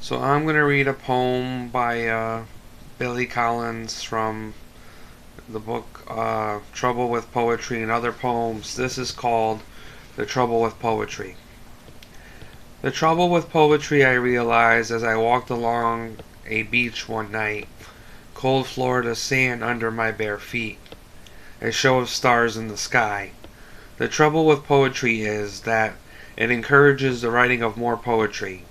So I'm going to read a poem by Billy Collins from the book Trouble with Poetry and Other Poems. This is called The Trouble with Poetry. The trouble with poetry I realized as I walked along a beach one night. Cold Florida sand under my bare feet. A show of stars in the sky. The trouble with poetry is that it encourages the writing of more poetry.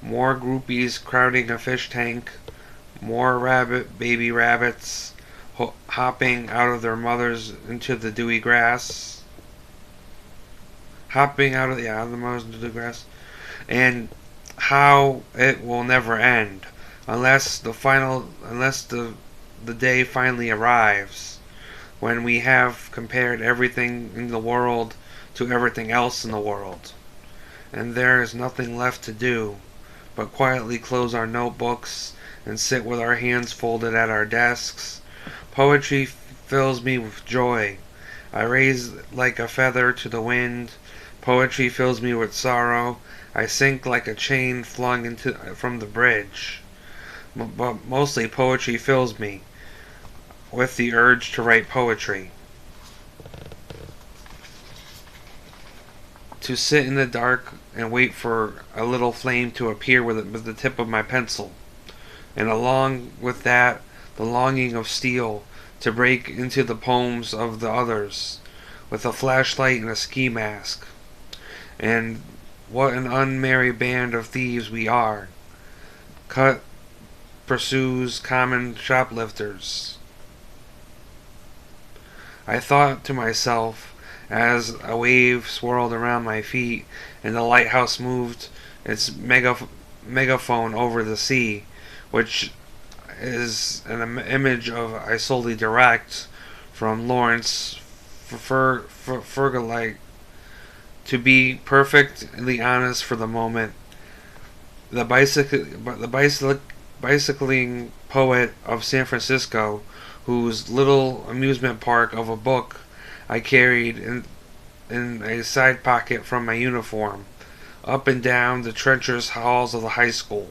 More groupies crowding a fish tank, more baby rabbits hopping out of their mothers into the dewy grass, hopping out of the mothers into the grass, and how it will never end unless the day finally arrives when we have compared everything in the world to everything else in the world, and there is nothing left to do but quietly close our notebooks and sit with our hands folded at our desks. Poetry fills me with joy. I raise like a feather to the wind. Poetry fills me with sorrow. I sink like a chain flung from the bridge. But mostly poetry fills me with the urge to write poetry. To sit in the dark and wait for a little flame to appear with the tip of my pencil. And along with that, the longing of steel to break into the poems of the others with a flashlight and a ski mask. And what an unmerry band of thieves we are. Cut pursues common shoplifters. I thought to myself as a wave swirled around my feet and the lighthouse moved its megaphone over the sea, which is an image of I solely direct from Lawrence Fergalite. To be perfectly honest for the moment, the bicycling poet of San Francisco, whose little amusement park of a book I carried in a side pocket from my uniform, up and down the treacherous halls of the high school.